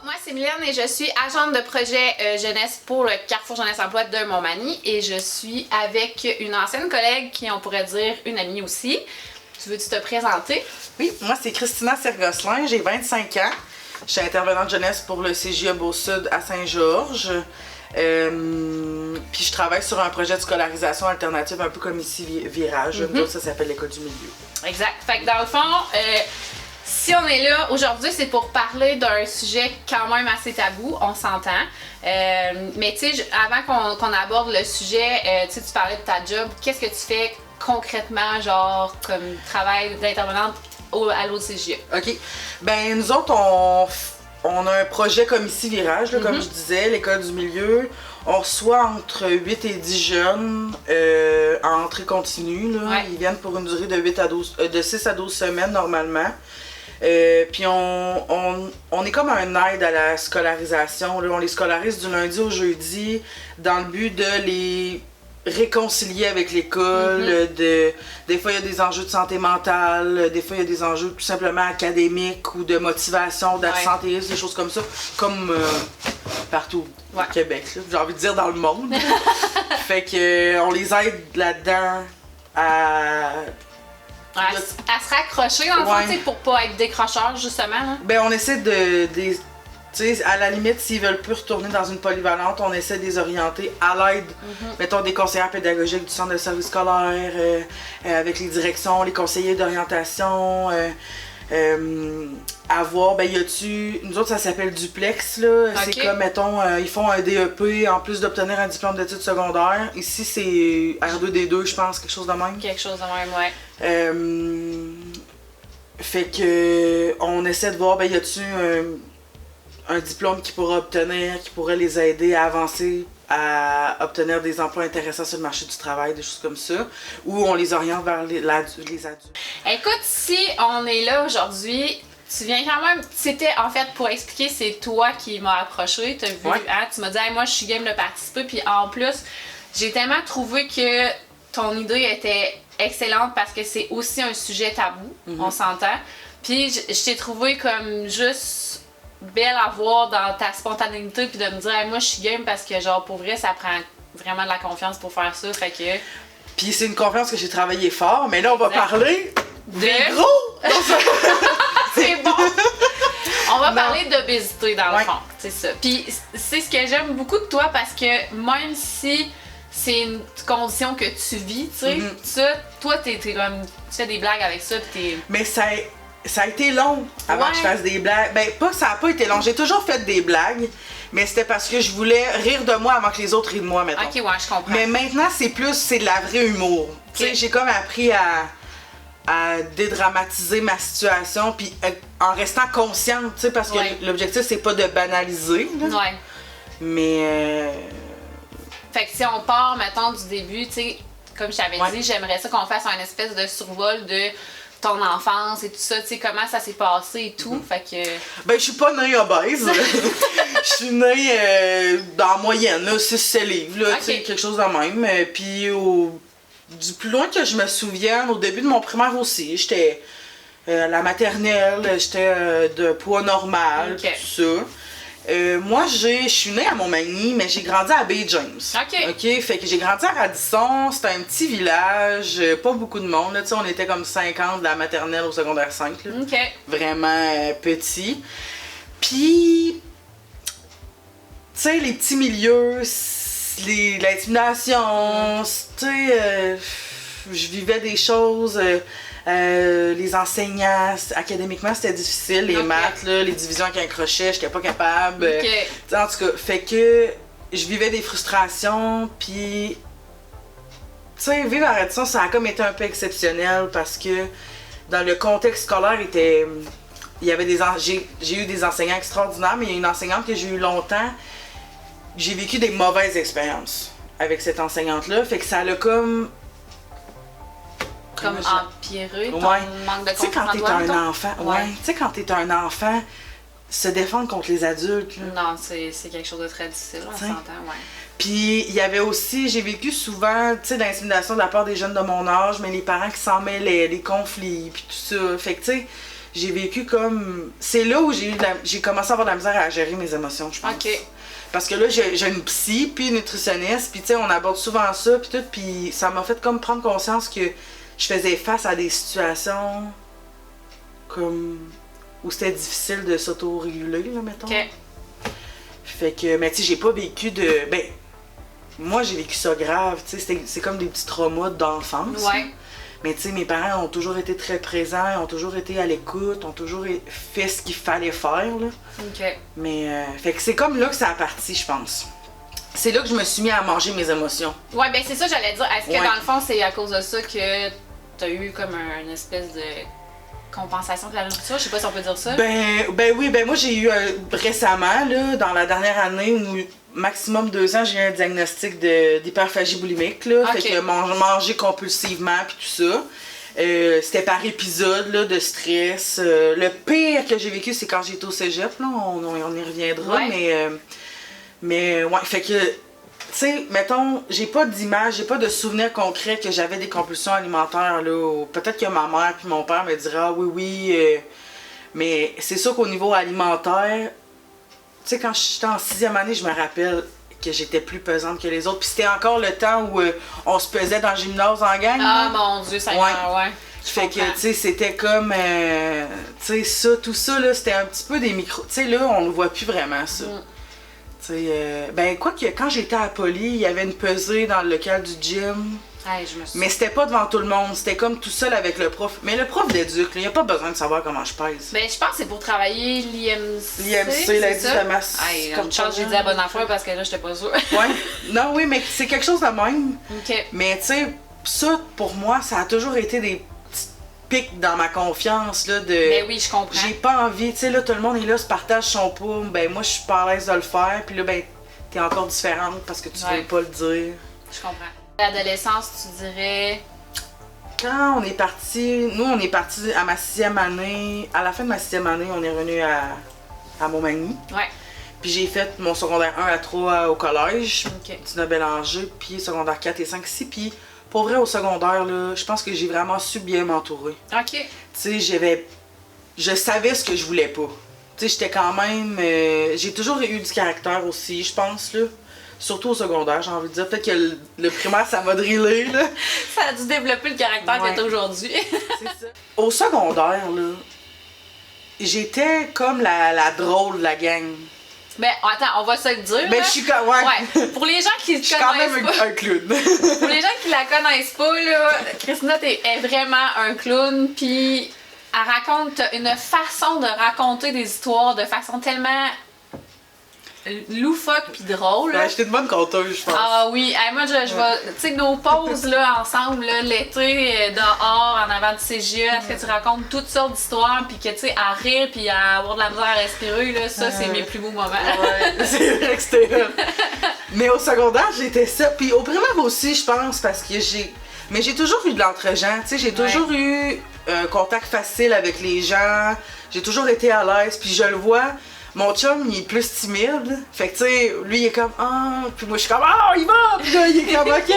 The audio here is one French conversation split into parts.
Moi, c'est Mylène et je suis agente de projet jeunesse pour le Carrefour Jeunesse Emploi de Montmagny et je suis avec une ancienne collègue qui, on pourrait dire, une amie aussi. Tu veux-tu te présenter? Oui, moi c'est Christina Sergosselin, j'ai 25 ans. Je suis intervenante jeunesse pour le CJA Beau-Sud à Saint-Georges. Puis je travaille sur un projet de scolarisation alternative un peu comme ici Virage. Ça s'appelle l'école du milieu. Exact. Fait que dans le fond, si on est là aujourd'hui, c'est pour parler d'un sujet quand même assez tabou, on s'entend. Mais tu sais, avant qu'on aborde le sujet, tu parlais de ta job. Qu'est-ce que tu fais concrètement, genre comme travail d'intervenante à l'autre CJA? OK. Ben nous autres, on a un projet comme ici Virage, là, comme je disais, l'école du milieu. On reçoit entre 8 et 10 jeunes en entrée continue. Là. Ouais. Ils viennent pour une durée de 6 à 12 semaines normalement. Puis on est comme un aide à la scolarisation. Là. On les scolarise du lundi au jeudi dans le but de les réconcilier avec l'école. Des fois, il y a des enjeux de santé mentale, des fois, il y a des enjeux tout simplement académiques ou de motivation, d'absentéisme, des choses comme ça, comme partout au Québec, là, j'ai envie de dire dans le monde. Fait que on les aide là-dedans à se raccrocher dans le fond, pour pas être décrocheur, justement. Là. Ben, on essaie tu sais, à la limite, s'ils veulent plus retourner dans une polyvalente, on essaie de les orienter à l'aide, mettons, des conseillères pédagogiques du centre de service scolaire, avec les directions, les conseillers d'orientation, nous autres, ça s'appelle Duplex, là. Okay. C'est comme, mettons, ils font un DEP en plus d'obtenir un diplôme d'études secondaires. Ici, c'est R2D2, je pense, quelque chose de même. Quelque chose de même, ouais. Fait que, on essaie de voir, y a-tu un diplôme qu'ils pourraient obtenir, qui pourrait les aider à avancer, à obtenir des emplois intéressants sur le marché du travail, des choses comme ça, ou on les oriente vers les adultes. Écoute, si on est là aujourd'hui, tu viens quand même, c'était en fait pour expliquer, c'est toi qui m'as approché, t'as vu, hein, tu m'as dit hey, moi je suis game de participer, puis en plus, j'ai tellement trouvé que ton idée était excellente parce que c'est aussi un sujet tabou, on s'entend, puis je t'ai trouvé comme juste belle à voir dans ta spontanéité puis de me dire hey, moi je suis game parce que genre pour vrai ça prend vraiment de la confiance pour faire ça, fait que... Puis c'est une confiance que j'ai travaillé fort, mais là on va parler des gros! C'est bon! On va parler d'obésité dans le fond, c'est ça. Puis c'est ce que j'aime beaucoup de toi parce que même si c'est une condition que tu vis, tu sais, ça, toi t'es comme, tu fais des blagues avec ça pis t'es... Mais ça a été long avant que je fasse des blagues. Ben, pas que ça a pas été long. J'ai toujours fait des blagues, mais c'était parce que je voulais rire de moi avant que les autres rient de moi, mettons. Ok, ouais, je comprends. Mais maintenant, c'est de la vraie humour. Tu sais, j'ai comme appris à dédramatiser ma situation, puis en restant consciente, tu sais, parce que l'objectif, c'est pas de banaliser. Là. Ouais. Mais... Fait que si on part, mettons, du début, tu sais, comme je t'avais dit, j'aimerais ça qu'on fasse un espèce de survol de ton enfance et tout ça, tu sais, comment ça s'est passé et tout, fait que... Ben, je suis pas née obèse. Je suis née dans la moyenne, là, 6-7 livres, là, tu sais, quelque chose de même. Puis, du plus loin que je me souvienne, au début de mon primaire aussi, j'étais à la maternelle, j'étais de poids normal, tout ça. Moi, je suis née à Montmagny, mais j'ai grandi à Bay James. OK, fait que j'ai grandi à Radisson, c'était un petit village, pas beaucoup de monde, là, tu sais, on était comme 50 de la maternelle au secondaire 5, là. Vraiment petit. Puis, tu sais, les petits milieux, l'intimidation, tu sais, je vivais des choses... les enseignants, académiquement c'était difficile, les maths, là, les divisions avec un crochet, j'étais pas capable. En tout cas, fait que je vivais des frustrations, puis tu sais, vivre à Radisson, ça a comme été un peu exceptionnel parce que dans le contexte scolaire, il y avait j'ai eu des enseignants extraordinaires, mais il y a une enseignante que j'ai eu longtemps, j'ai vécu des mauvaises expériences avec cette enseignante-là, fait que ça l'a comme empirer ton manque de confiance en toi. Tu sais, quand t'es un enfant, tu sais, quand t'es un enfant, se défendre contre les adultes, là. Non, c'est quelque chose de très difficile, on s'entend, Puis, il y avait aussi, j'ai vécu souvent, tu sais, d'intimidation de la part des jeunes de mon âge, mais les parents qui s'en mêlaient, les conflits, puis tout ça. Fait que, tu sais, j'ai vécu comme... C'est là où j'ai commencé à avoir de la misère à gérer mes émotions, je pense. OK. Parce que là, j'ai une psy, puis une nutritionniste, puis tu sais, on aborde souvent ça, puis tout, puis ça m'a fait comme prendre conscience que je faisais face à des situations comme... où c'était difficile de s'auto-réguler, là, mettons. OK. Fait que, mais tu sais, j'ai pas vécu de... Ben, moi, j'ai vécu ça grave, tu sais, c'est comme des petits traumas d'enfance. Ouais. Mais tu sais, mes parents ont toujours été très présents, ont toujours été à l'écoute, ont toujours fait ce qu'il fallait faire, là. OK. Mais, fait que c'est comme là que ça a parti, je pense. C'est là que je me suis mis à manger mes émotions. Ouais, ben c'est ça, j'allais dire. Est-ce que Ouais. dans le fond, c'est à cause de ça que t'as eu comme une espèce de compensation de la nourriture? Je sais pas si on peut dire ça. Ben oui, ben moi j'ai eu récemment, là, dans la dernière année, ou maximum 2 ans, j'ai eu un diagnostic d'hyperphagie boulimique, là. Ok. Fait que manger compulsivement puis tout ça. C'était par épisode là, de stress. Le pire que j'ai vécu, c'est quand j'étais au cégep, là. On y reviendra, Ouais. mais ouais, fait que, tu sais, mettons, j'ai pas d'image, j'ai pas de souvenir concret que j'avais des compulsions alimentaires, là. Peut-être que ma mère puis mon père me diraient, ah oui, mais c'est sûr qu'au niveau alimentaire, tu sais, quand j'étais en 6e année, je me rappelle que j'étais plus pesante que les autres. Puis c'était encore le temps où on se pesait dans le gymnase en gang. Ah là. mon Dieu, ça y est, Ouais. ouais. Fait que, tu sais, c'était comme, tu sais, ça, tout ça, là, c'était un petit peu des micros. Tu sais, là, on le voit plus vraiment, ça. Tu sais, ben, quoi que quand j'étais à Poly, il y avait une pesée dans le local du gym. Hey, je me suis... Mais c'était pas devant tout le monde, c'était comme tout seul avec le prof. Mais le prof d'éduc, il a pas besoin de savoir comment je pèse. Ben, je pense que c'est pour travailler l'IMC. L'IMC, l'indice ça? de masse. Hey, une chance, j'ai dit la bonne affaire parce que là, j'étais pas sûre. Ouais. Non, oui, mais c'est quelque chose de même. OK. Mais tu sais, ça, pour moi, ça a toujours été des petits pics dans ma confiance, là, de... Ben oui, je comprends. J'ai pas envie, tu sais, là, tout le monde est là, se partage son poids. Ben moi, je suis pas à l'aise de le faire. Puis là, ben, t'es encore différente parce que tu Ouais. veux pas le dire. Je comprends. L'adolescence, tu dirais... Quand on est parti, nous, on est parti à ma 6e année. À la fin de ma 6e année, on est revenu à Montmagny. Ouais. Puis j'ai fait mon secondaire 1 à 3 au collège. OK. Tina Bélanger, puis secondaire 4 et 5 ici. Puis pour vrai, au secondaire, là, je pense que j'ai vraiment su bien m'entourer. OK. Tu sais, je savais ce que je voulais pas. Tu sais, j'étais quand même... j'ai toujours eu du caractère aussi, je pense, là. Surtout au secondaire, j'ai envie de dire. Peut-être que le primaire, ça m'a drillé, là. Ça a dû développer le caractère Ouais. que t'as aujourd'hui. C'est ça. Au secondaire, là, j'étais comme la drôle de la gang. Ben, attends, on va se le dire. Ben, là. je suis comme... Ouais. Ouais. Pour les gens qui Je suis quand connaissent même pas... un clown. Pour les gens qui la connaissent pas, là, Christina est vraiment un clown, puis elle raconte une façon de raconter des histoires de façon tellement loufoque puis drôle. là. Ouais, j'étais une bonne conteuse, je pense. Ah oui, hey, moi je vais, tu sais, nos pauses là, ensemble, là, l'été, dehors, en avant du CGE, est-ce que tu racontes toutes sortes d'histoires, puis que tu sais, à rire, puis à avoir de la misère à respirer, là, ça c'est mes plus beaux moments. Ouais, c'est vrai que c'était hot. Mais au secondaire, j'étais ça. Puis au primaire aussi, je pense, parce que Mais j'ai toujours eu de l'entre-gens, tu sais, j'ai toujours eu un contact facile avec les gens, j'ai toujours été à l'aise, puis je le vois. Mon chum, il est plus timide. Fait que, tu sais, lui, il est comme, ah, puis moi, je suis comme, ah, il va! Puis là, il est comme, ok!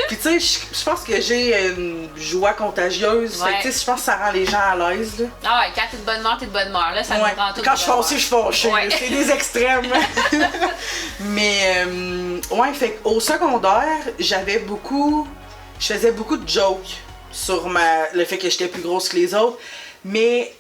Puis, tu sais, je pense que j'ai une joie contagieuse. Ouais. Fait que, tu sais, je pense que ça rend les gens à l'aise, là. Ah ouais, quand t'es de bonne humeur, t'es de bonne humeur, là, ça Ouais. nous rend tout Quand je suis fâchée, je suis fâchée. Ouais. C'est des extrêmes. Mais, ouais, fait qu'au secondaire, je faisais beaucoup de jokes sur le fait que j'étais plus grosse que les autres. Mais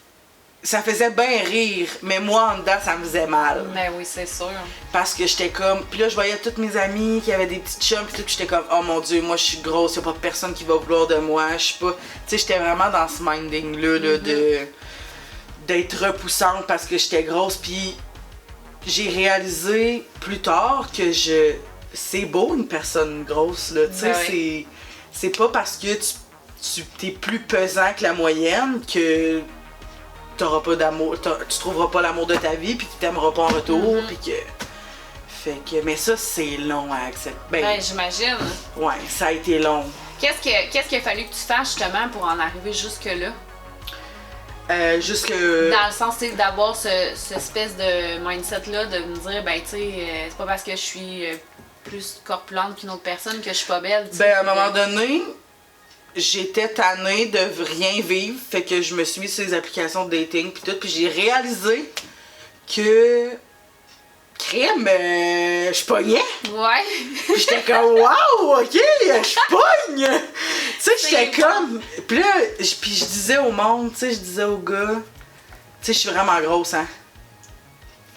ça faisait bien rire. Mais moi, en dedans, ça me faisait mal. Ben oui, c'est sûr. Parce que j'étais comme... Puis là, je voyais toutes mes amies qui avaient des petites chums, puis tout, puis j'étais comme, oh mon Dieu, moi, je suis grosse, y'a pas personne qui va vouloir de moi, je suis pas... Tu sais, j'étais vraiment dans ce minding-là, là, d'être repoussante parce que j'étais grosse, puis j'ai réalisé plus tard que c'est beau une personne grosse, là, tu sais, Ben oui. c'est pas parce que tu t'es plus pesant que la moyenne que t'auras pas d'amour, tu trouveras pas l'amour de ta vie, puis tu t'aimeras pas en retour, puis que... Fait que... Mais ça, c'est long à accepter. Ben, j'imagine. Ouais, ça a été long. Qu'est-ce qu'il a fallu que tu fasses justement pour en arriver jusque-là? Jusque... Dans le sens, tu sais, d'avoir cette espèce de mindset-là, de me dire, ben, tu sais, c'est pas parce que je suis plus corpulente qu'une autre personne que je suis pas belle. tu sais. Ben, à un moment donné, j'étais tannée de rien vivre, fait que je me suis mise sur les applications de dating puis tout, puis j'ai réalisé que crème, je pognais. Ouais. Puis j'étais comme wow, ok, je pogne. Tu sais, j'étais comme. Puis là, puis je disais au monde, tu sais, je disais aux gars, tu sais, je suis vraiment grosse, hein.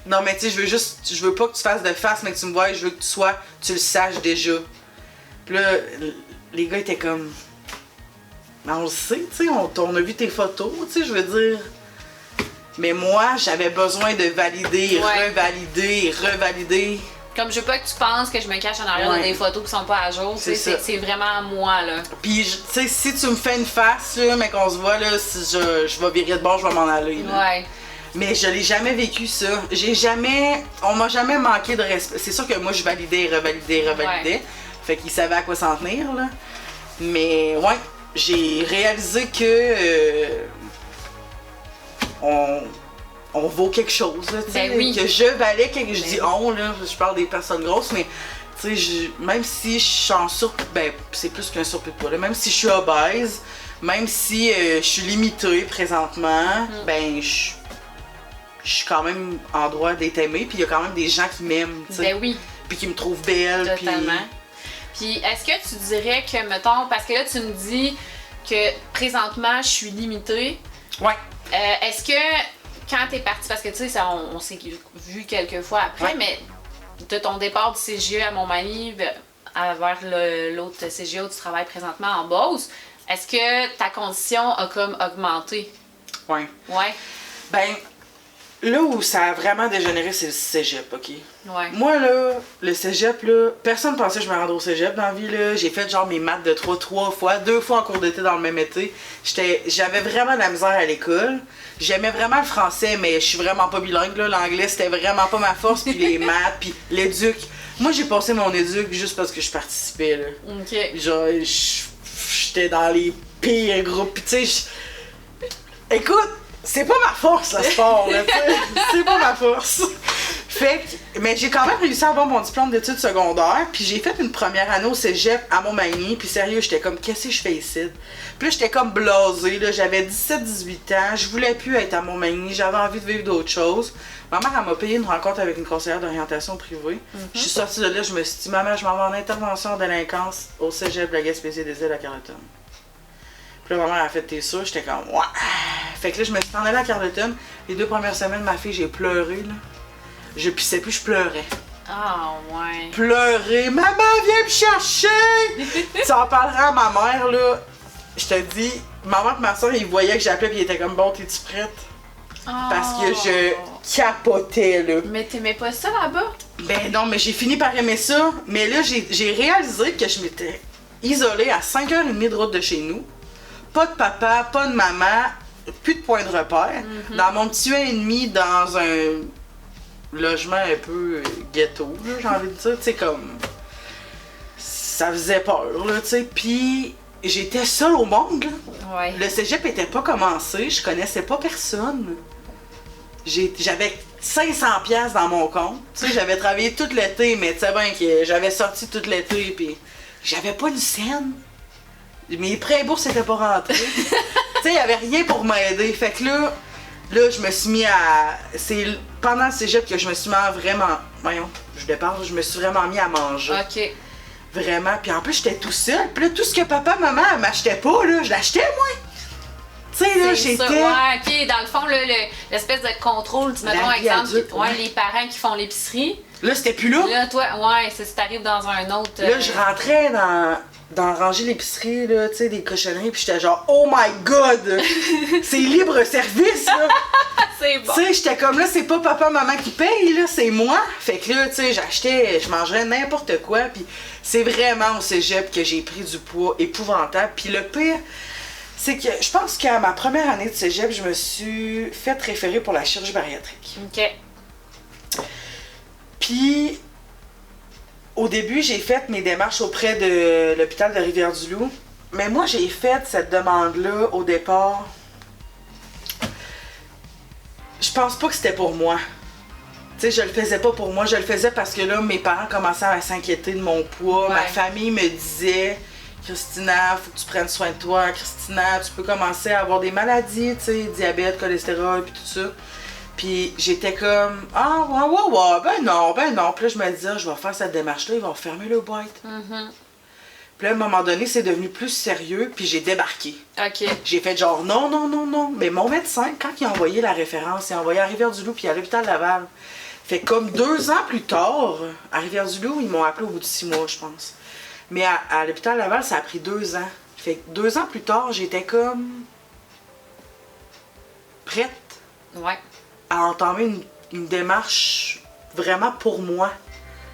Non, mais tu sais, je veux pas que tu fasses de face, mais que tu me vois, je veux que tu le saches déjà. Puis là, les gars étaient comme. Mais on le sait, tu sais, on a vu tes photos, tu sais, je veux dire. Mais moi, j'avais besoin de valider, revalider. Comme je veux pas que tu penses que je me cache en arrière de des photos qui sont pas à jour, c'est vraiment moi, là. Puis, tu sais, si tu me fais une face, là, mais qu'on se voit, là, si je vais virer de bord, je vais m'en aller, là. Ouais. Mais je l'ai jamais vécu, ça. On m'a jamais manqué de respect. C'est sûr que moi, je validais, revalidais. Ouais. Fait qu'ils savaient à quoi s'en tenir, là. Mais, ouais, j'ai réalisé que... on vaut quelque chose, là, tu sais, que je valais quelque chose. Je dis on, là, je parle des personnes grosses, mais tu sais, même si je suis en surpoids, ben c'est plus qu'un surplus de poids, là, même si je suis obèse, même si je suis limitée présentement, ben je suis quand même en droit d'être aimée, puis il y a quand même des gens qui m'aiment, tu sais. Ben oui. Puis qui me trouvent belle. Totalement. Puis est-ce que tu dirais que, mettons, parce que là tu me dis que présentement je suis limitée. Ouais. Est-ce que quand t'es partie, parce que tu sais, on s'est vu quelques fois après, mais de ton départ du CGE à Montmagny vers l'autre CGE où tu travailles présentement en Beauce, est-ce que ta condition a comme augmenté? Ouais. Ouais. Ben, là où ça a vraiment dégénéré, c'est le cégep, ok? Ouais. Moi, là, le cégep, là, personne pensait que je me rendrais au cégep dans la vie, là. J'ai fait genre mes maths de 3 fois, 2 fois en cours d'été dans le même été. J'avais vraiment de la misère à l'école. J'aimais vraiment le français, mais je suis vraiment pas bilingue, là. L'anglais, c'était vraiment pas ma force, puis les maths, puis l'éduc. Moi, j'ai passé mon éduc juste parce que je participais, là. OK. Genre, j'étais dans les pires groupes, puis tu sais, écoute, c'est pas ma force, le sport, là, tu sais. C'est pas ma force. Fait que, mais j'ai quand même réussi à avoir mon diplôme d'études secondaires, puis j'ai fait une première année au cégep à Montmagny, puis sérieux, j'étais comme, qu'est-ce que je fais ici? Puis là, j'étais comme blasée, là, j'avais 17-18 ans, je voulais plus être à Montmagny, j'avais envie de vivre d'autres choses. Ma mère, elle m'a payé une rencontre avec une conseillère d'orientation privée. Je suis sortie de là, je me suis dit, maman, je m'en vais en intervention en délinquance au cégep de la Gaspésie des Îles à Carleton. Puis là, ma mère a fait, t'es sûre? J'étais comme, ouais. Fait que là, je me suis en allée à Carleton. Les 2 premières semaines, ma fille, j'ai pleuré, là. Je pissais plus, je pleurais. Ah, ouais. Pleurer. Maman, viens me chercher! Tu en parleras à ma mère, là. Je te dis, maman et ma soeur, ils voyaient que j'appelais, puis ils étaient comme, bon, t'es-tu prête? Oh. Parce que je capotais, là. Mais t'aimais pas ça là-bas? Ben non, mais j'ai fini par aimer ça. Mais là, j'ai réalisé que je m'étais isolée à 5h30 de route de chez nous. Pas de papa, pas de maman, plus de point de repère. Dans mon petit 1,5 dans un logement un peu ghetto, là, j'ai envie de dire, tu sais, comme... Ça faisait peur, là, tu sais. Puis j'étais seule au monde, là. Ouais. Le cégep était pas commencé, je connaissais pas personne. J'avais 500$ dans mon compte. Tu sais, j'avais travaillé tout l'été, mais tu sais bien que j'avais sorti tout l'été, puis j'avais pas une scène. Mes prêts et bourses étaient pas rentrés. Tu sais, il y avait rien pour m'aider. Fait que là, je me suis mis à... C'est pendant le cégep que je me suis mis à vraiment... Voyons, je me suis vraiment mis à manger. OK. Vraiment. Puis en plus, j'étais tout seul. Puis là, tout ce que papa, maman m'achetaient pas, là, je l'achetais, moi. Tu sais, là, j'étais... Ouais, OK. Dans le fond, l'espèce de contrôle, tu mettons, exemple, adulte, les parents qui font l'épicerie. Là, c'était plus là. Là, toi, ouais, c'est si t'arrives dans un autre... Là, je rentrais dans ranger l'épicerie, là, tu sais, des cochonneries, puis j'étais genre, oh my god! C'est libre service, là! C'est bon! Tu sais, j'étais comme là, c'est pas papa, maman qui paye, là, c'est moi! Fait que là, tu sais, j'achetais, je mangerais n'importe quoi, puis c'est vraiment au cégep que j'ai pris du poids épouvantable. Puis le pire, c'est que je pense qu'à ma première année de cégep, je me suis fait référer pour la chirurgie bariatrique. OK. Puis... Au début, j'ai fait mes démarches auprès de l'hôpital de Rivière-du-Loup. Mais moi, j'ai fait cette demande-là au départ. Je pense pas que c'était pour moi. Tu sais, je le faisais pas pour moi. Je le faisais parce que là, mes parents commençaient à s'inquiéter de mon poids. Ouais. Ma famille me disait Christina, faut que tu prennes soin de toi. Christina, tu peux commencer à avoir des maladies, tu sais, diabète, cholestérol, puis tout ça. Puis j'étais comme, ah, ouais, ben non. Puis là, je me disais, je vais faire cette démarche-là, ils vont fermer le boîte. Puis là, à un moment donné, c'est devenu plus sérieux, puis j'ai débarqué. OK. J'ai fait genre, non. Mais mon médecin, quand il a envoyé la référence, il a envoyé à Rivière-du-Loup, puis à l'hôpital Laval. Fait comme 2 ans plus tard, à Rivière-du-Loup, ils m'ont appelé au bout de 6 mois, je pense. Mais à l'hôpital Laval, ça a pris 2 ans. Fait que 2 ans plus tard, j'étais comme prête à entamer une démarche vraiment pour moi.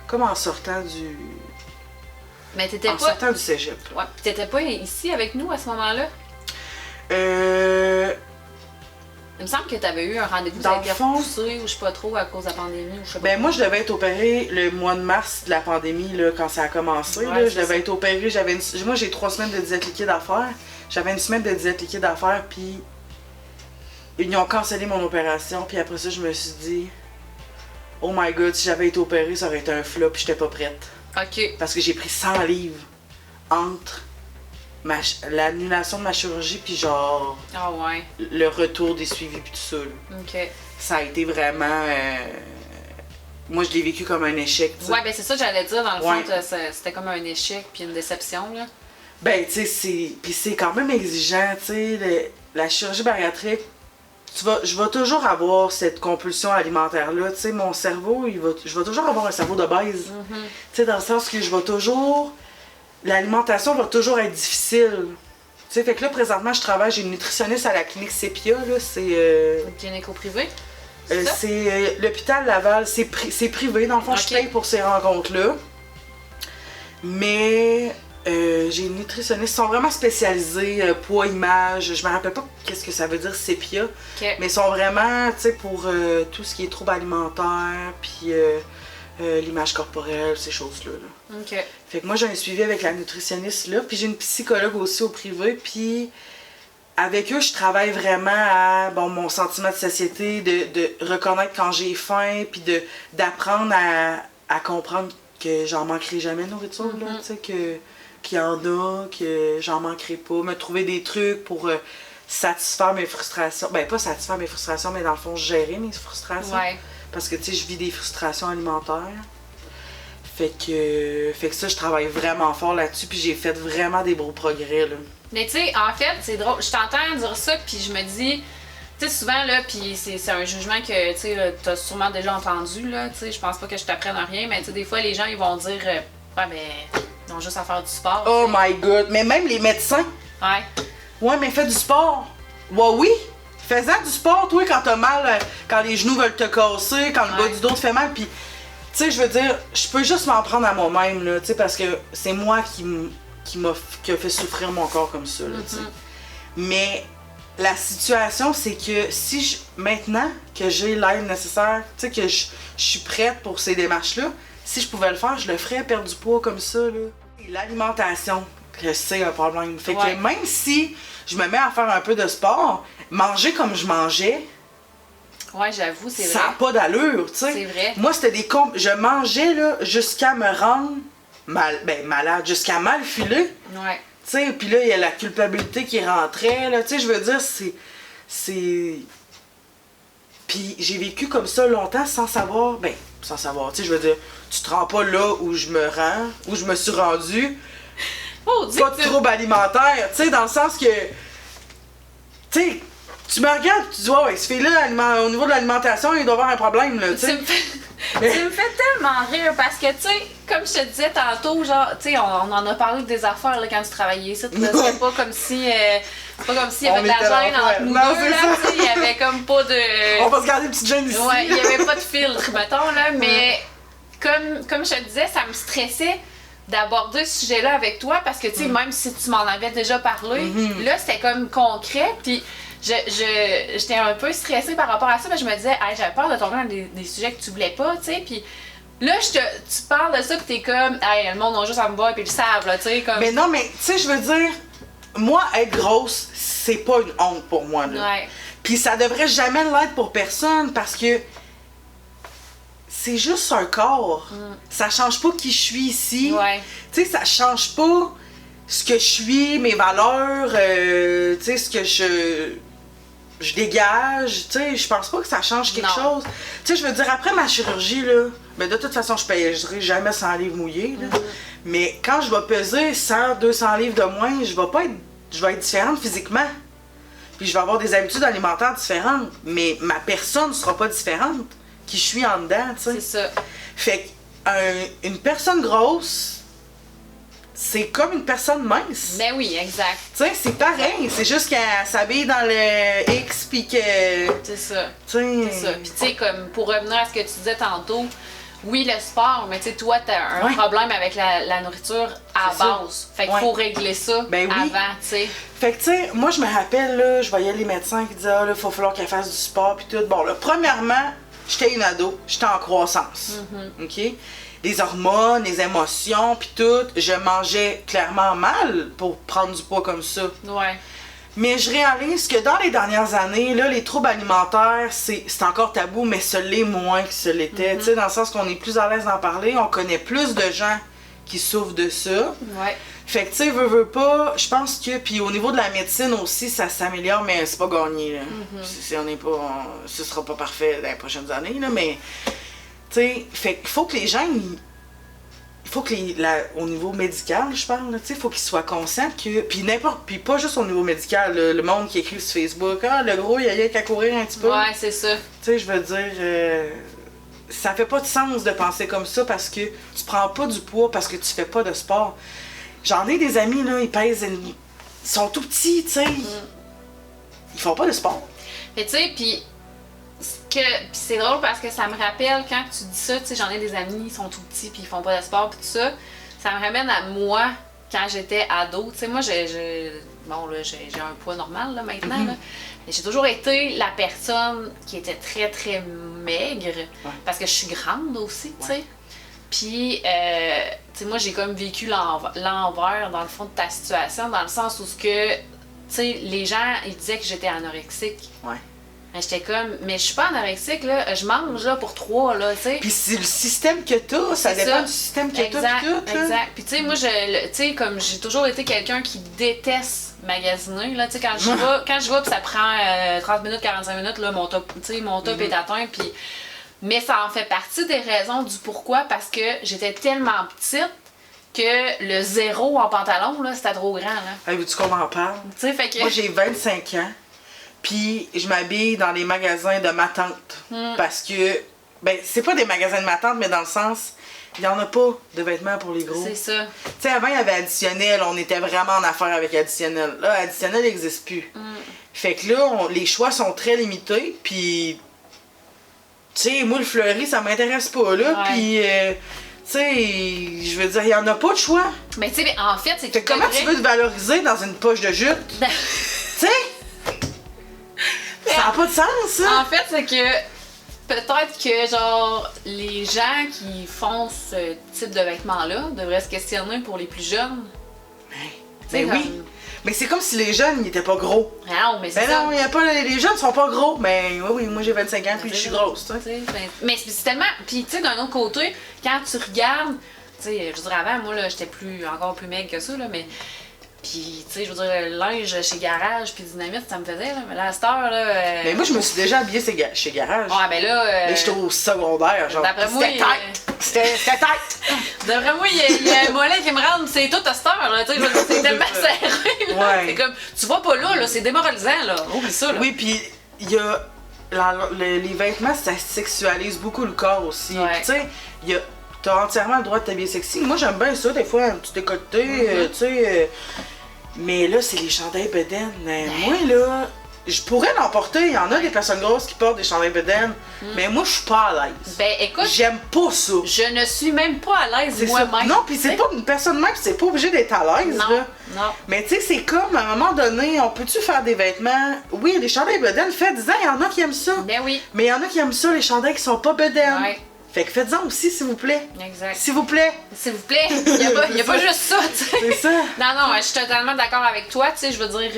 Comme en sortant du... Mais t'étais pas... sortant du cégep. Ouais, t'étais pas ici avec nous à ce moment-là? Il me semble que t'avais eu un rendez-vous avec repoussé ou je sais pas trop à cause de la pandémie ou je sais pas. Ben moi, je devais être opérée le mois de mars de la pandémie, là, quand ça a commencé. Ouais, là, je devais être opérée, moi j'ai 3 semaines de diète liquide à faire. J'avais 1 semaine de diète liquide à faire, puis ils ont cancellé mon opération, puis après ça, je me suis dit, oh my god, si j'avais été opérée, ça aurait été un flop, puis j'étais pas prête. OK. Parce que j'ai pris 100 livres entre l'annulation de ma chirurgie, puis genre, Ah ouais. le retour des suivis, puis tout ça. Là. OK. Ça a été vraiment... moi, je l'ai vécu comme un échec, t'sais. Ouais, ben c'est ça que j'allais dire, dans le fond, Ouais. c'était comme un échec puis une déception, là. Ben, tu sais, puis c'est quand même exigeant, tu sais, la chirurgie bariatrique, je vais toujours avoir cette compulsion alimentaire-là, tu sais, mon cerveau, je vais toujours avoir un cerveau de base, tu sais, dans le sens que je vais toujours, l'alimentation va toujours être difficile, tu sais, fait que là, présentement, je travaille, j'ai une nutritionniste à la clinique Sepia, là, c'est... Une clinique au privé? c'est l'hôpital Laval, c'est privé, dans le fond, je paye pour ces rencontres-là, mais... j'ai une nutritionniste, ils sont vraiment spécialisés, poids, image, je me rappelle pas qu'est-ce que ça veut dire Sepia, mais ils sont vraiment, tu sais, pour tout ce qui est troubles alimentaires, puis l'image corporelle, ces choses-là. Là. OK. Fait que moi, j'ai un suivi avec la nutritionniste là, puis j'ai une psychologue aussi au privé, puis avec eux, je travaille vraiment à mon sentiment de satiété, de reconnaître quand j'ai faim, puis d'apprendre à comprendre que j'en manquerai jamais de nourriture, là, tu sais, qu'il y en a, que j'en manquerai pas, me trouver des trucs pour satisfaire mes frustrations. Ben, pas satisfaire mes frustrations, mais dans le fond, gérer mes frustrations. Ouais. Parce que, tu sais, je vis des frustrations alimentaires. Fait que ça, je travaille vraiment fort là-dessus, puis j'ai fait vraiment des beaux progrès, là. Mais tu sais, en fait, c'est drôle, je t'entends dire ça, puis je me dis... Tu sais, souvent, là, puis c'est un jugement que, tu sais, t'as sûrement déjà entendu, là, tu sais, je pense pas que je t'apprenne rien, mais tu sais, des fois, les gens, ils vont dire, ouais, ben, ils ont juste à faire du sport. Oh my god, mais même les médecins. Ouais. Ouais, mais fais du sport. Ouais, oui. Fais-en du sport, toi, quand t'as mal, quand les genoux veulent te casser, quand le bas du dos te fait mal, puis, tu sais, je veux dire, je peux juste m'en prendre à moi-même, là, tu sais, parce que c'est moi qui a fait souffrir mon corps comme ça, là, tu sais. Mais la situation, c'est que si maintenant que j'ai l'aide nécessaire, tu sais, que je suis prête pour ces démarches-là, si je pouvais le faire, je le ferais, perdre du poids comme ça, là. L'alimentation, c'est un problème. Fait que même si je me mets à faire un peu de sport, manger comme je mangeais, ouais, j'avoue, c'est vrai. Ça n'a pas d'allure, tu sais. C'est vrai. Moi, c'était je mangeais, là, jusqu'à me rendre malade, jusqu'à mal filer. Ouais. Tu sais, puis là, il y a la culpabilité qui rentrait, là. Tu sais, je veux dire, Puis j'ai vécu comme ça longtemps sans savoir, tu sais, je veux dire, tu te rends pas là où je me rends, où je me suis rendue. Oh, pas de troubles alimentaires, tu sais, dans le sens que, tu sais, tu me regardes, tu dis, ouais, ce fille-là, au niveau de l'alimentation, il doit avoir un problème, là, tu sais. Tu me fais tellement rire parce que, tu sais, comme je te disais tantôt, genre, tu sais, on en a parlé des affaires là, quand tu travaillais ici. C'est pas comme si. Pas comme s'il y avait de la gêne entre nous deux, là, tu sais. Il y avait comme pas de. On va se garder une petite gêne ici. Ouais, il y avait pas de filtre, mettons, là, mais comme je te disais, ça me stressait d'aborder ce sujet-là avec toi parce que, tu sais, même si tu m'en avais déjà parlé, là, c'était comme concret, puis j'étais un peu stressée par rapport à ça, parce que je me disais, hey, j'avais peur de tomber dans des sujets que tu voulais pas, tu sais, puis là, tu parles de ça, puis t'es comme, hey, le monde a juste à me voir, puis ils le savent, là, tu sais, comme... Mais non, mais, tu sais, je veux dire, moi, être grosse, c'est pas une honte pour moi, là. Ouais. Puis ça devrait jamais l'être pour personne, parce que c'est juste un corps. Ça change pas qui je suis ici. Ouais. Tu sais, ça change pas ce que je suis, mes valeurs, tu sais, ce que je dégage, tu sais, je pense pas que ça change quelque chose. Tu sais, je veux dire, après ma chirurgie, là, ben de toute façon, je pèserai jamais 100 livres mouillés, là. Mais quand je vais peser 100, 200 livres de moins, je vais être différente physiquement. Puis je vais avoir des habitudes alimentaires différentes. Mais ma personne sera pas différente, qui je suis en dedans, tu sais. C'est ça. Fait qu'une personne grosse, c'est comme une personne mince. Ben oui, exact. Tu sais, c'est pareil. C'est juste qu'elle s'habille dans le X pis que. C'est ça. Tu sais. C'est ça. Puis tu sais, comme pour revenir à ce que tu disais tantôt, oui, le sport, mais tu sais, toi, t'as un problème avec la nourriture à base. Fait qu'il faut régler ça avant, tu sais. Fait que tu sais, moi je me rappelle, là, je voyais les médecins qui disaient, ah, là, il faut falloir qu'elle fasse du sport pis tout. Bon, là, premièrement, j'étais une ado, j'étais en croissance. OK? Les hormones, les émotions, puis tout, je mangeais clairement mal pour prendre du poids comme ça. Ouais. Mais je réalise que dans les dernières années, là, les troubles alimentaires, c'est encore tabou, mais ce l'est moins que ce l'était. Tu sais, dans le sens qu'on est plus à l'aise d'en parler, on connaît plus de gens qui souffrent de ça. Ouais. Fait que tu sais, veux pas, je pense que, puis au niveau de la médecine aussi, ça s'améliore, mais c'est pas gagné, là. On n'est pas, ce sera pas parfait dans les prochaines années, là, mais... Tu sais, fait qu'il faut que les gens, il faut que au niveau médical, je parle, tu sais, il faut qu'ils soient conscients que, puis pas juste au niveau médical, le monde qui écrit sur Facebook, ah, le gros, il y a rien qu'à courir un petit peu. Ouais, c'est ça. Tu sais, je veux dire, ça fait pas de sens de penser comme ça parce que tu prends pas du poids parce que tu fais pas de sport. J'en ai des amis, là, ils pèsent, ils sont tout petits, tu sais, ils font pas de sport. Mais tu sais, puis c'est drôle parce que ça me rappelle quand tu dis ça, tu sais, j'en ai des amis, ils sont tout petits puis ils font pas de sport pis tout ça. Ça me ramène à moi quand j'étais ado. Tu sais, moi, j'ai un poids normal là, maintenant. Là. Mais j'ai toujours été la personne qui était très, très maigre parce que je suis grande aussi, tu sais. Puis, tu sais, moi, j'ai comme vécu l'envers, dans le fond, de ta situation, dans le sens où tu sais, les gens, ils disaient que j'étais anorexique. Ouais. J'étais comme, mais je suis pas anorexique, là. Je mange là, pour 3, là, tu sais. Puis c'est le système que t'as, ça dépend du système que t'as, puis tout, là. Exact. Puis tu sais, moi, tu sais, comme j'ai toujours été quelqu'un qui déteste magasiner, là, tu sais, quand je vais, puis ça prend 30 minutes, 45 minutes, là, mon top, tu sais, mon top est atteint, puis... Mais ça en fait partie des raisons du pourquoi, parce que j'étais tellement petite que le 0 en pantalon, là, c'était trop grand, là. Hey, veux-tu qu'on en parle? Tu sais, fait que... Moi, j'ai 25 ans. Puis je m'habille dans les magasins de ma tante. Parce que, ben, c'est pas des magasins de ma tante, mais dans le sens, il y en a pas de vêtements pour les gros. C'est ça. Tu sais, avant, il y avait Additionnel, on était vraiment en affaire avec Additionnel. Là, Additionnel n'existe plus. Fait que là, les choix sont très limités, puis... Tu sais, moi, le fleuri, ça m'intéresse pas, là, puis... tu sais, je veux dire, il y en a pas de choix. Mais tu sais, en fait, c'est que... Comment tu veux te valoriser dans une poche de jute? Tu sais? Ça n'a pas de sens, ça! En fait, c'est que peut-être que, genre, les gens qui font ce type de vêtements-là devraient se questionner pour les plus jeunes. Ben oui! Mais c'est comme si les jeunes n'étaient pas gros. Non, mais c'est ça. non, les jeunes sont pas gros. Mais oui, moi j'ai 25 ans puis je suis grosse, tu sais. Mais c'est tellement... Puis tu sais, d'un autre côté, quand tu regardes... Tu sais, je veux dire, avant, moi, là, j'étais encore plus maigre que ça, là, mais... Puis, tu sais, je veux dire, le linge chez Garage puis Dynamite, ça me faisait, là. Mais là, à cette heure, là... Mais moi, je me suis déjà habillée chez Garage. Ouais, mais là... Mais j'étais au secondaire, genre. D'après moi, C'était tête! D'après moi, il y a un mollet qui me rentre, c'est tout à cette heure, là. Tu sais, c'est tellement serré, là. Ouais. C'est comme, tu vas pas là, c'est démoralisant, là. Oublie ça, là. Oui, puis il y a... les vêtements, ça sexualise beaucoup le corps aussi. Ouais. Tu sais, t'as entièrement le droit de t'habiller sexy. Moi, j'aime bien ça, des fois, un petit décolleté, tu sais... Mais là, c'est les chandails bedaines. Moi, là, je pourrais l'emporter. Il y en a des personnes grosses qui portent des chandails bedaines. Mais moi, je suis pas à l'aise. Ben, écoute. J'aime pas ça. Je ne suis même pas à l'aise moi-même. Non, puis c'est pas une personne même, c'est pas obligé d'être à l'aise, là. Non. Mais tu sais, c'est comme, à un moment donné, on peut-tu faire des vêtements? Oui, les chandails bedaines, faites-en, il y en a qui aiment ça. Ben oui. Mais il y en a qui aiment ça, les chandails qui sont pas bedaines. Ouais. Fait que faites-en aussi, s'il vous plaît. Exact. S'il vous plaît. S'il vous plaît. Il y a pas juste ça, tu sais. C'est ça. Non, je suis totalement d'accord avec toi, tu sais, je veux dire...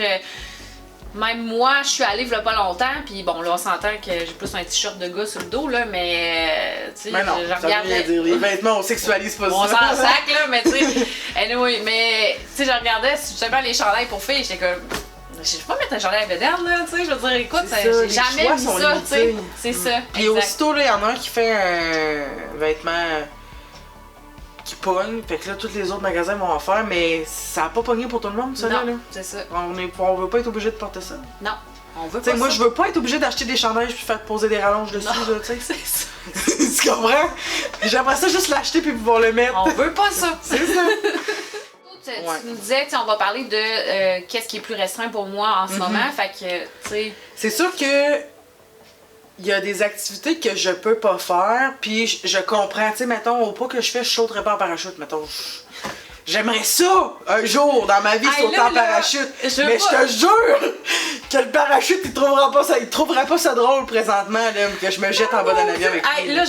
Même moi, je suis allée il y a pas longtemps, puis bon, là, on s'entend que j'ai plus un t-shirt de gars sur le dos, là, mais tu sais, Mais non, je ça veut rien regardais. dire. Les vêtements, on sexualise pas On ça. s'en sac, là, mais tu sais. Anyway, mais tu sais, je regardais justement les chandails pour filles, j'étais comme. Je vais pas mettre un chandail à bédaine, là, tu sais, je veux dire, écoute, C'est ça, j'ai les jamais choix vu sont ça, tu sais. limités. C'est ça. Puis exact. aussitôt, là, il y en a un qui fait un vêtement qui pogne, fait que là, tous les autres magasins vont en faire, mais ça a pas pogné pour tout le monde, ça, là. Non, c'est ça. On veut pas être obligé de porter ça. Non, on veut Tu sais, pas moi, ça. je veux pas être obligé d'acheter des chandails puis faire poser des rallonges dessus, Non. là, tu sais. C'est ça. Tu comprends? J'aimerais ça juste l'acheter puis pouvoir le mettre. On veut pas ça. C'est ça. Tu Ouais. nous disais, tu sais, on va parler de qu'est-ce qui est plus restreint pour moi en ce moment, fait que, tu sais. C'est sûr que il y a des activités que je peux pas faire, puis je comprends, tu sais, mettons, au pas que je fais, je sauterais pas en parachute, mettons. J'aimerais ça, un jour, dans ma vie, Hey, sauter là, en là, parachute. je veux Mais pas- je te jure que le parachute, il trouvera pas ça drôle présentement, là, que je me jette en bas d'un avion avec Hey, lui. là,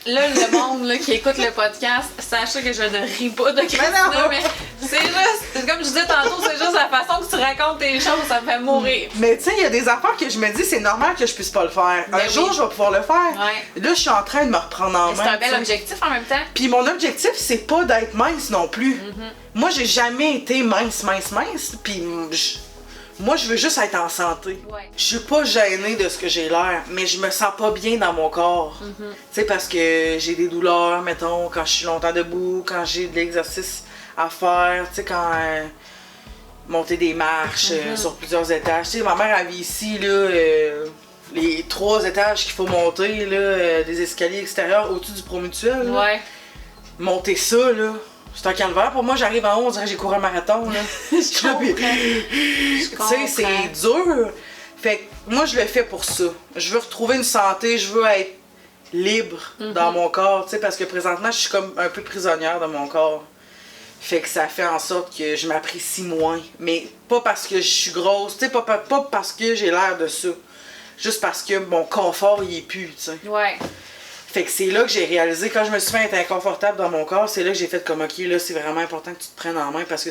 là, le monde là, qui écoute le podcast, sachez que je ne ris pas de Christina, non. mais c'est juste, comme je disais tantôt, c'est juste la façon que tu racontes tes choses, ça me fait mourir. Mais tu sais, il y a des affaires que je me dis, c'est normal que je puisse pas le faire. Ben Un jour, oui. je vais pouvoir le faire. Ouais. Là, je suis en train de me reprendre en Mais c'est main. un bel tu sais. objectif en même temps. Puis mon objectif, c'est pas d'être mince non plus. Mm-hmm. Moi, j'ai jamais été mince. Puis moi, je veux juste être en santé. Ouais. Je suis pas gênée de ce que j'ai l'air, mais je me sens pas bien dans mon corps. Mm-hmm. Tu sais, parce que j'ai des douleurs, mettons, quand je suis longtemps debout, quand j'ai de l'exercice à faire, tu sais, quand monter des marches sur plusieurs étages. Tu sais, ma mère, elle vit ici, là, les 3 étages qu'il faut monter, là, des escaliers extérieurs au-dessus du Promutuel. là. Ouais. Monter ça, là, c'est un calvaire. Pour moi, j'arrive en haut, on dirait que j'ai couru un marathon, là. Je comprends. Tu sais, c'est dur. Fait que moi, je le fais pour ça. Je veux retrouver une santé, je veux être libre dans mon corps, tu sais, parce que présentement, je suis comme un peu prisonnière de mon corps. Fait que ça fait en sorte que je m'apprécie moins. Mais pas parce que je suis grosse, tu sais, pas parce que j'ai l'air de ça. Juste parce que mon confort, il est plus, tu sais. Ouais. Fait que c'est là que j'ai réalisé, quand je me suis fait être inconfortable dans mon corps, c'est là que j'ai fait comme, ok, là, c'est vraiment important que tu te prennes en main parce que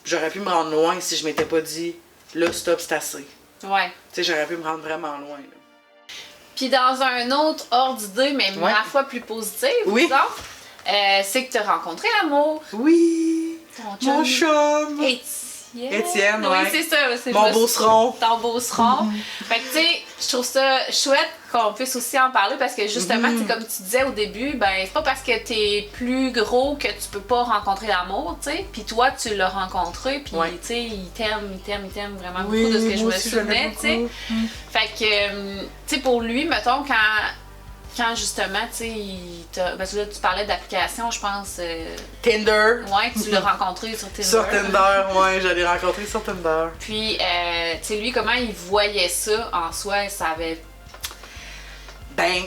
j'aurais pu me rendre loin si je m'étais pas dit, là, stop, c'est assez. Ouais. Tu sais, j'aurais pu me rendre vraiment loin, là. Puis dans un autre ordre d'idée, mais Ouais. ma foi plus positive, Oui. disons, c'est que tu as rencontré l'amour. Oui! Ton Mon chum. chum! Étienne, Oui, ouais. c'est ça. C'est Mon juste beauceron. Ton beauceron. Fait que, tu sais, je trouve ça chouette qu'on puisse aussi en parler parce que justement, tu sais, comme tu disais au début, ben, c'est pas parce que t'es plus gros que tu peux pas rencontrer l'amour, tu sais. Puis toi, tu l'as rencontré, puis, Ouais. tu sais, il t'aime vraiment Oui, beaucoup de ce que je moi me aussi, je l'aime souvenais, tu sais. beaucoup. Fait que, tu sais, pour lui, mettons, quand justement, tu sais, parce que là, tu parlais d'application, je pense. Tinder. Ouais, tu l'as rencontré sur Tinder. Sur Tinder, ouais, je l'ai rencontré sur Tinder. Puis, tu sais, lui, comment il voyait ça en soi, ça avait. Ben,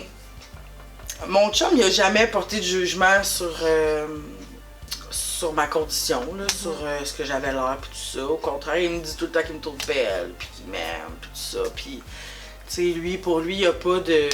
mon chum, il a jamais porté de jugement sur ma condition, là, sur ce que j'avais l'air, puis tout ça. Au contraire, il me dit tout le temps qu'il me trouve belle, puis qu'il m'aime, puis tout ça. Puis, tu sais, lui, pour lui, il n'y a pas de.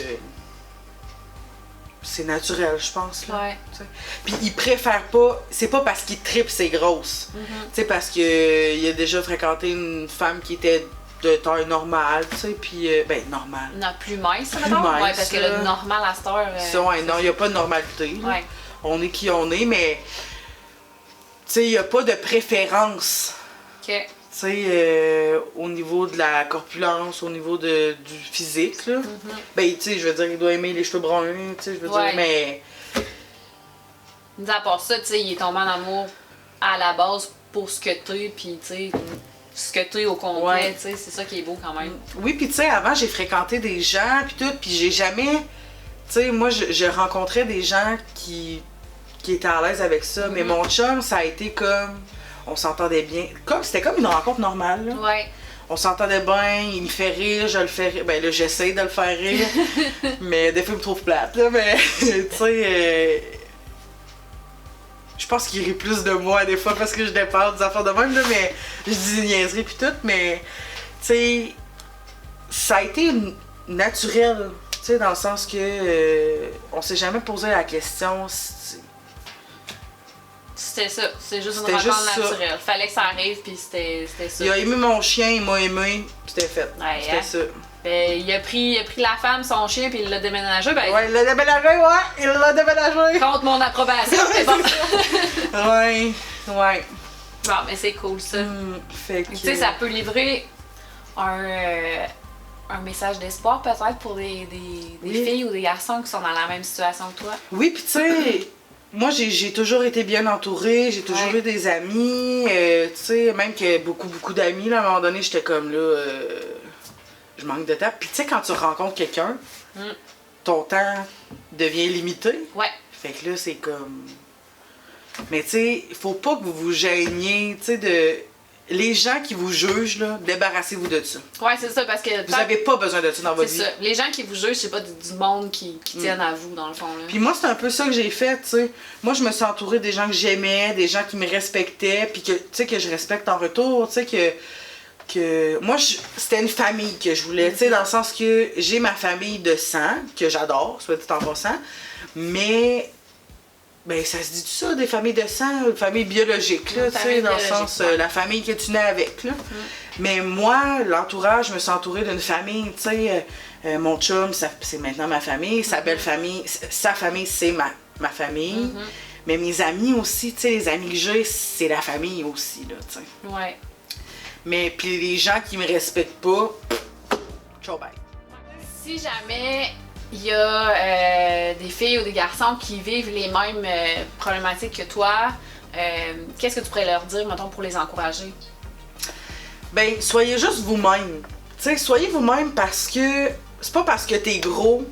C'est naturel, je pense, là. Ouais. Tu sais. Puis il préfère pas, c'est pas parce qu'il tripe c'est grosse. Tu sais, parce que il a déjà fréquenté une femme qui était de taille normale, tu sais, puis ben normale. Non, plus mince, Plus mettons. mince, Ouais, parce que le normal à cette heure. Ça, ouais, non, il y a pas de normalité. là. Ouais. On est qui on est, mais tu sais, il y a pas de préférence. Ok. Tu sais, au niveau de la corpulence, au niveau du physique, là. Ben, tu sais, je veux dire, il doit aimer les cheveux bruns, tu sais, je veux Ouais. dire, mais. Mis à part ça, tu sais, il est tombé en amour à la base pour ce que t'es, puis tu sais, ce que t'es au complet, Ouais. tu sais, c'est ça qui est beau quand même. Oui, puis tu sais, avant, j'ai fréquenté des gens, puis tout, puis j'ai jamais. Tu sais, moi, je rencontrais des gens qui étaient à l'aise avec ça, mais mon chum, ça a été comme. On s'entendait bien. C'était comme une rencontre normale, là. Ouais. On s'entendait bien, il me fait rire, je le fais rire. Ben là, j'essaie de le faire rire, mais des fois, il me trouve plate, là, mais tu sais. Je pense qu'il rit plus de moi des fois parce que je déparle des affaires de même, là, mais je dis des niaiseries puis tout, mais tu sais, ça a été naturel, tu sais, dans le sens que on s'est jamais posé la question si c'était ça. C'est juste une C'était rencontre juste ça. naturelle. Fallait que ça arrive, puis c'était ça. Il a aimé mon chien, il m'a aimé, c'était fait. Ouais, c'était hein? ça. Ben, il a pris la femme, son chien, puis il l'a déménagé. Ben, Ouais, il l'a déménagé, ouais, il l'a déménagé. contre mon approbation, mais bon. Ouais, ouais. Bon, mais c'est cool, ça. Fait que... Tu sais, ça peut livrer un message d'espoir, peut-être, pour des Oui. filles ou des garçons qui sont dans la même situation que toi. Oui, puis tu sais, moi j'ai toujours été bien entourée, j'ai toujours Ouais. eu des amis, tu sais, même que beaucoup d'amis, là, à un moment donné, j'étais comme là, je manque de temps. Puis tu sais, quand tu rencontres quelqu'un, ton temps devient limité. Ouais. Fait que là, c'est comme... Mais tu sais, faut pas que vous vous gêniez, tu sais, de... Les gens qui vous jugent, là, débarrassez-vous de ça. Ouais, c'est ça, parce que... Vous avez pas besoin de ça dans votre C'est vie. ça. Les gens qui vous jugent, c'est pas du monde qui tiennent à vous, dans le fond, là. Puis moi, c'est un peu ça que j'ai fait, tu sais. Moi, je me suis entourée des gens que j'aimais, des gens qui me respectaient, puis que, tu sais, que je respecte en retour, tu sais, que... Moi, c'était une famille que je voulais, tu sais, dans le sens que j'ai ma famille de sang, que j'adore, soit dit en passant, mais... Ben, ça se dit tout ça, des familles de sang, une famille biologique, là, Une tu sais, famille dans le biologique, sens, ouais. la famille que tu nais avec, là. Mais moi, l'entourage, je me suis entourée d'une famille, tu sais, mon chum, c'est maintenant ma famille, sa belle famille, sa famille, c'est ma famille. Mais mes amis aussi, tu sais, les amis que j'ai, c'est la famille aussi, là, tu sais. Ouais. Mais, puis les gens qui me respectent pas, ciao, bye. Si jamais il y a des filles ou des garçons qui vivent les mêmes problématiques que toi, qu'est-ce que tu pourrais leur dire, mettons, pour les encourager? Ben, soyez juste vous-même. Tu sais, soyez vous-même parce que c'est pas parce que t'es gros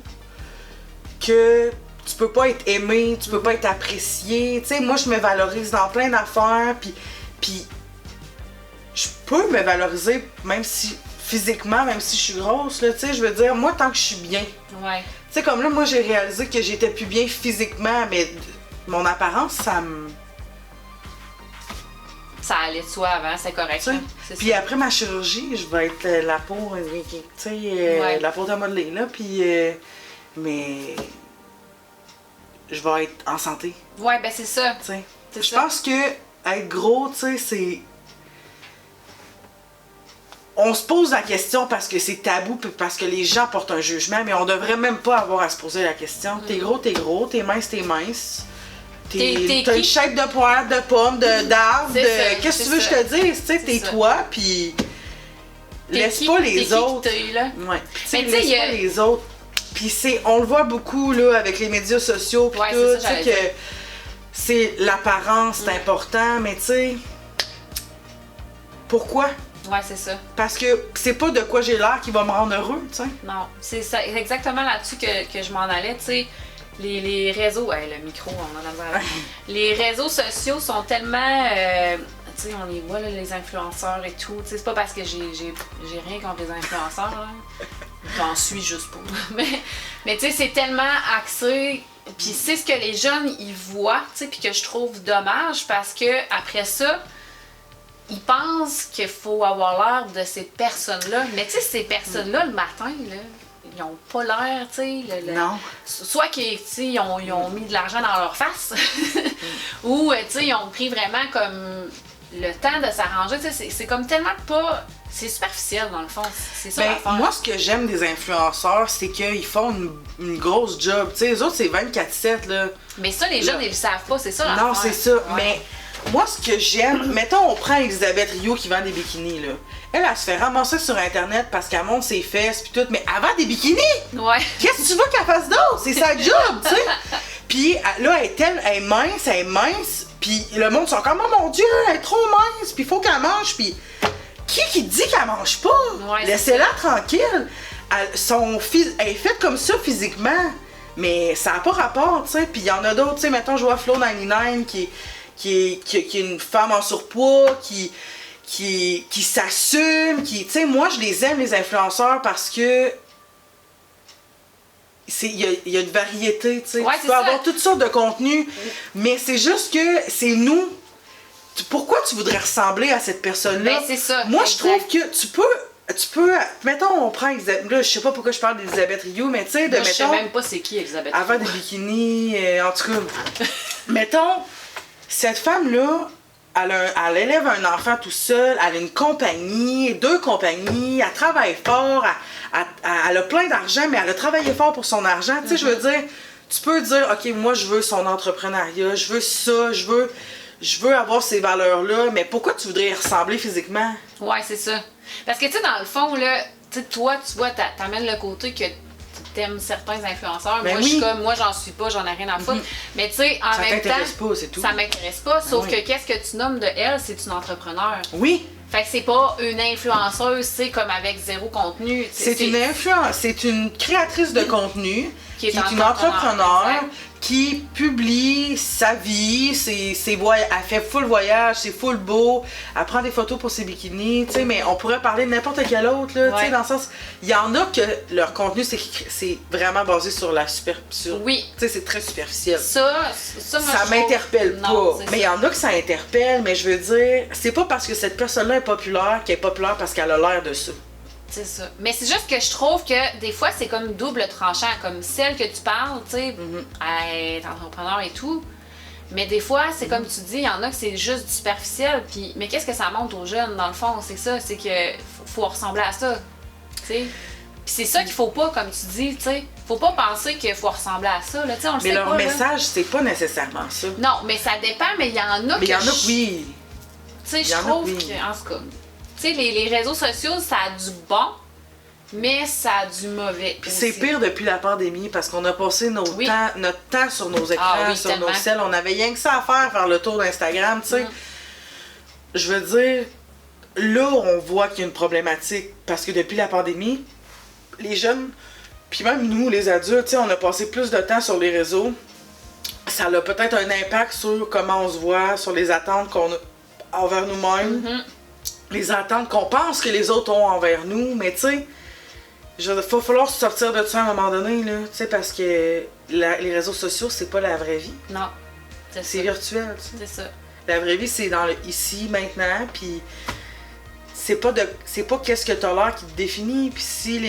que tu peux pas être aimé, tu peux pas être apprécié. Tu sais, moi, je me valorise dans plein d'affaires, puis je peux me valoriser même si physiquement, même si je suis grosse, là, tu sais, je veux dire, moi, tant que je suis bien. Ouais. Tu sais, comme là, moi, j'ai réalisé que j'étais plus bien physiquement, mais mon apparence, ça me... Ça allait de soi avant, c'est correct. Tu sais. Là. C'est Puis ça. après ma chirurgie, je vais être la peau, tu sais, Ouais. la peau à modeler, là, puis... mais... Je vais être en santé, Ouais, ben c'est ça. tu sais. C'est Je ça. pense que être gros, tu sais, c'est... On se pose la question parce que c'est tabou, puis parce que les gens portent un jugement, mais on devrait même pas avoir à se poser la question. T'es gros, t'es mince, t'es mince. T'es T'as qui? une shape de poire, de pomme, d'arbre, C'est ça, qu'est-ce que c'est tu veux que ça. je te dise? Tu sais, C'est t'es ça. toi, puis laisse T'es pas qui- les t'es qui autres. qui t'es, là? Ouais. Puis, tu sais, Mais tu sais, laisse il y a- pas les autres. Puis on le voit beaucoup, là, avec les médias sociaux, puis Ouais, tout, c'est ça, tu sais, j'allais que dire. c'est l'apparence, c'est important, mais tu sais, pourquoi? Ouais, c'est ça. Parce que c'est pas de quoi j'ai l'air qui va me rendre heureux, tu sais. Non, c'est ça, exactement là-dessus que je m'en allais, tu sais. Les réseaux, ouais, le micro, on en a besoin. Les réseaux sociaux sont tellement, tu sais, on les voit, là, les influenceurs et tout. Tu sais, c'est pas parce que j'ai rien contre les influenceurs, là. J'en suis juste pas. mais tu sais, c'est tellement axé. Puis c'est ce que les jeunes, ils voient, tu sais, puis que je trouve dommage parce que après ça, ils pensent qu'il faut avoir l'air de ces personnes-là. Mais tu sais, ces personnes-là, le matin, là, ils ont pas l'air, tu sais. Non. Soit qu'ils ils ont mis de l'argent dans leur face, ou tu sais, ils ont pris vraiment comme le temps de s'arranger. Tu sais, c'est comme tellement pas. C'est superficiel dans le fond. C'est ça Ben, l'affaire. moi, ce que j'aime des influenceurs, c'est qu'ils font une grosse job. Tu sais, les autres, c'est 24/7, là. Mais ça, les jeunes, Là. ils le savent pas. C'est ça l'affaire. Non, c'est ça. Ouais. Mais moi, ce que j'aime, mettons, on prend Elisabeth Rio qui vend des bikinis, là. Elle se fait ramasser sur Internet parce qu'elle monte ses fesses puis tout, mais elle vend des bikinis! Ouais. Qu'est-ce que tu veux qu'elle fasse d'autre? C'est sa job, tu sais! Puis là, elle est mince, puis le monde sont comme, oh mon Dieu, elle est trop mince, puis il faut qu'elle mange, puis qui dit qu'elle mange pas? Ouais, Laissez-la tranquille. Elle est faite comme ça physiquement, mais ça n'a pas rapport, tu sais. Puis il y en a d'autres, tu sais, mettons, je vois Flo 99 qui est une femme en surpoids, qui s'assume, tu sais, moi je les aime les influenceurs parce que il y a une variété, tu sais. Ouais, Tu c'est peux ça. avoir toutes sortes de contenus, mais c'est juste que c'est nous. Pourquoi tu voudrais ressembler à cette personne-là? Ben, c'est ça, Moi, je exact. trouve que tu peux, mettons, on prend là, je sais pas pourquoi je parle d'Elisabeth Rio, mais tu sais, de Moi, je sais mettons, même pas c'est qui, Elisabeth. avant des bikinis, en tout cas, mettons, Cette femme-là, elle élève un enfant tout seul, elle a une compagnie, 2 compagnies, elle travaille fort, elle a plein d'argent, mais elle a travaillé fort pour son argent. Tu sais, je veux dire, tu peux dire, OK, moi, je veux son entrepreneuriat, je veux ça, je veux avoir ces valeurs-là, mais pourquoi tu voudrais y ressembler physiquement? Ouais, c'est ça. Parce que, tu sais, dans le fond, là, tu sais, toi, tu vois, t'amènes le côté que t'aimes certains influenceurs. Ben moi, je suis comme, moi, j'en suis pas, j'en ai rien à foutre. Mais tu sais, en même temps, ça t'intéresse pas, c'est tout. Ça m'intéresse pas, sauf oui. que qu'est-ce que tu nommes de elle, c'est une entrepreneur. Oui. Fait que c'est pas une influenceuse, c'est comme avec zéro contenu. C'est une influence, c'est une créatrice de contenu qui est une entrepreneur, entrepreneur qui publie sa vie, ses voyages, elle fait full voyage, c'est full beau, elle prend des photos pour ses bikinis, tu sais, mais on pourrait parler de n'importe quel autre, là, tu sais, dans le sens, il y en a que leur contenu, c'est vraiment basé sur la oui. Tu sais, c'est très superficiel. Ça m'interpelle pas. Mais il y ça. en a que ça interpelle, mais je veux dire, c'est pas parce que cette personne-là est populaire qu'elle est populaire parce qu'elle a l'air de ça. C'est ça. Mais c'est juste que je trouve que des fois, c'est comme double tranchant. Comme celle que tu parles, tu sais, elle est entrepreneur et tout. Mais des fois, c'est comme tu dis, il y en a que c'est juste du superficiel. Puis, mais qu'est-ce que ça montre aux jeunes, dans le fond? C'est ça, c'est que faut ressembler à ça. Tu sais? Puis c'est ça qu'il faut pas, comme tu dis, tu sais. Faut pas penser qu'il faut ressembler à ça, là. Tu sais, on le sait mais leur pas, message, c'est pas nécessairement ça. Non, mais ça dépend, mais il y en a mais il y en a, oui. Tu sais, je trouve que, en tout cas... Tu sais, les réseaux sociaux, ça a du bon, mais ça a du mauvais. Puis c'est pire depuis la pandémie parce qu'on a passé notre temps sur nos écrans, sur tellement. nos selles. On avait rien que ça à faire le tour d'Instagram, tu sais. Je veux dire, là, on voit qu'il y a une problématique parce que depuis la pandémie, les jeunes, puis même nous, les adultes, tu sais, on a passé plus de temps sur les réseaux. Ça a peut-être un impact sur comment on se voit, sur les attentes qu'on a envers nous-mêmes. Les attentes qu'on pense que les autres ont envers nous, mais tu sais, il va falloir sortir de ça à un moment donné, là, tu sais, parce que les réseaux sociaux, c'est pas la vraie vie. Non, c'est virtuel, tu sais. C'est ça. La vraie vie, c'est dans le ici, maintenant, puis c'est pas qu'est-ce que t'as l'air qui te définit, puis si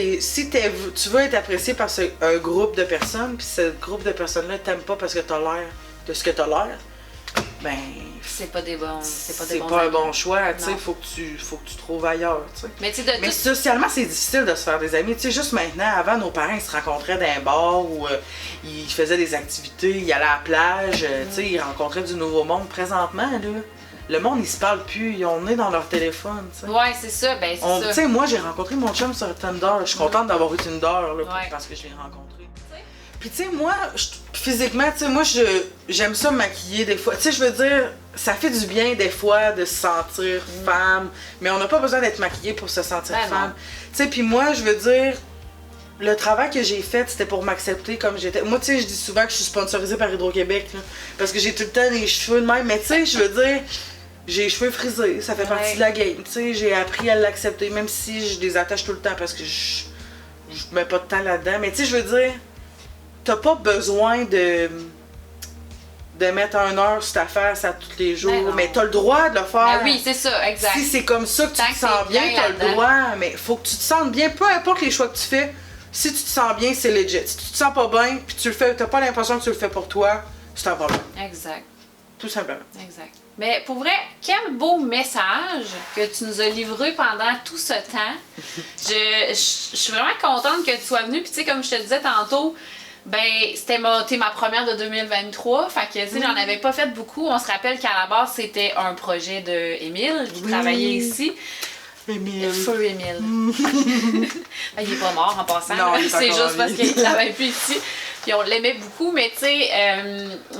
tu veux être apprécié par un groupe de personnes, puis ce groupe de personnes-là t'aime pas parce que t'as l'air de ce que t'as l'air, ben... C'est pas un bon choix, tu sais, faut que tu trouves ailleurs, tu sais. Mais socialement, c'est difficile de se faire des amis, tu sais, juste maintenant, avant, nos parents, ils se rencontraient dans un bar où ils faisaient des activités, ils allaient à la plage, tu sais, ils rencontraient du nouveau monde. Présentement, là, le monde, ils se parlent plus, on est dans leur téléphone, tu sais. Ouais, c'est ça, ben c'est ça. Tu sais, moi, j'ai rencontré mon chum sur Tinder, je suis contente d'avoir eu Tinder, là, parce que je l'ai rencontré. Puis tu sais, moi, physiquement, tu sais, moi, j'aime ça me maquiller des fois. Tu sais, je veux dire, ça fait du bien des fois de se sentir femme, mais on n'a pas besoin d'être maquillée pour se sentir femme. Tu sais, puis moi, je veux dire, le travail que j'ai fait, c'était pour m'accepter comme j'étais. Moi, tu sais, je dis souvent que je suis sponsorisée par Hydro-Québec, là, parce que j'ai tout le temps les cheveux de même, mais tu sais, je veux dire... J'ai les cheveux frisés, ça fait partie de la game, tu sais, j'ai appris à l'accepter, même si je les attache tout le temps parce que je mets pas de temps là-dedans, mais tu sais, je veux dire, t'as pas besoin de mettre 1 heure sur ta face à tous les jours, mais t'as le droit de le faire. Ben oui, c'est ça, exact. Si c'est comme ça que tu te sens bien, t'as le droit, mais faut que tu te sentes bien, peu importe les choix que tu fais, si tu te sens bien, c'est legit. Si tu te sens pas bien, puis tu le fais, t'as pas l'impression que tu le fais pour toi, c'est un problème. Exact. Tout simplement. Exact. Mais pour vrai, quel beau message que tu nous as livré pendant tout ce temps. Je suis vraiment contente que tu sois venue. Puis tu sais, comme je te disais tantôt, ben t'es ma première de 2023. Fait que tu sais, j'en avais pas fait beaucoup. On se rappelle qu'à la base, c'était un projet de Émile qui travaillait ici. Émile. Feu Émile. Ben, il est pas mort en passant. Non, c'est juste parce qu'il travaille plus ici. Puis on l'aimait beaucoup, mais tu sais,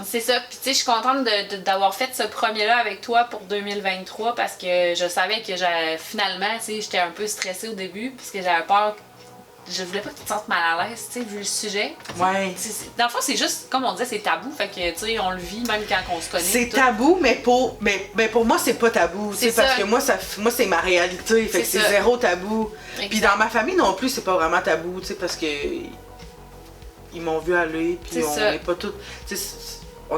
c'est ça. Puis tu sais, je suis contente d'avoir fait ce premier-là avec toi pour 2023 parce que je savais que finalement, tu sais, j'étais un peu stressée au début parce que j'avais peur. Je voulais pas que tu te sentes mal à l'aise, tu sais, vu le sujet. Ouais. Dans le fond, c'est juste, comme on disait, c'est tabou. Fait que, tu sais, on le vit même quand on se connaît. C'est tabou, mais pour moi, c'est pas tabou. C'est parce que moi, c'est ma réalité. Fait que c'est zéro tabou. Exact. Puis dans ma famille non plus, c'est pas vraiment tabou, tu sais, parce que ils m'ont vu aller, puis on n'est pas toutes. Tu sais,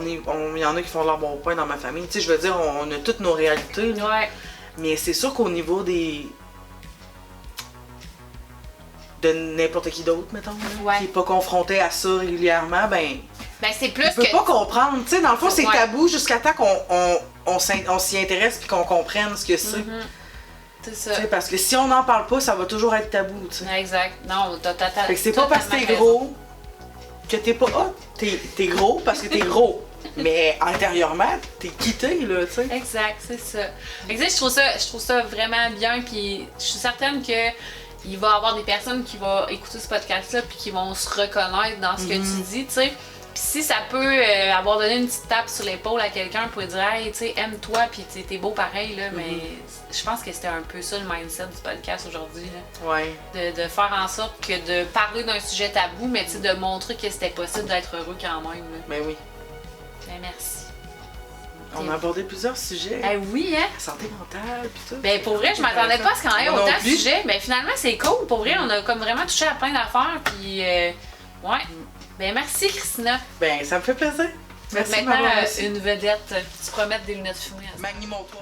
il y en a qui font leur bon pain dans ma famille. Tu sais, je veux dire, on a toutes nos réalités. Ouais. Mais c'est sûr qu'au niveau de n'importe qui d'autre, mettons, qui n'est pas confronté à ça régulièrement, ben Ben, c'est plus il peut que. pas comprendre. Tu sais, dans le fond, c'est Ouais. tabou jusqu'à temps qu'on s'y intéresse puis qu'on comprenne ce que c'est. C'est ça. Tu sais, parce que si on n'en parle pas, ça va toujours être tabou, tu sais. Exact. Non, t'as Fait que c'est pas parce que t'es gros que t'es pas hot. T'es gros parce que t'es gros. Mais intérieurement, t'es quitté, là, tu sais. Exact, c'est ça. Exact, je trouve ça vraiment bien, puis je suis certaine que il va y avoir des personnes qui vont écouter ce podcast-là puis qui vont se reconnaître dans ce que tu dis, tu sais. Puis si ça peut avoir donné une petite tape sur l'épaule à quelqu'un pour dire hey, tu sais, aime-toi puis t'es beau pareil là, mais je pense que c'était un peu ça le mindset du podcast aujourd'hui là. Ouais. De faire en sorte que de parler d'un sujet tabou, mais tu sais de montrer que c'était possible d'être heureux quand même là. Ben oui. Ben merci. On a abordé plusieurs sujets. Eh oui, hein? La santé mentale pis tout. Ben pour vrai, je m'attendais pas à ce qu'on ait Moi non autant de plus. sujets, mais finalement c'est cool. Pour vrai, on a comme vraiment touché à plein d'affaires, puis ouais. Ben merci Christina. Ben, ça me fait plaisir. Merci de Maintenant m'avoir reçu. une vedette qui se promet des lunettes fumées. Magnimo-toi.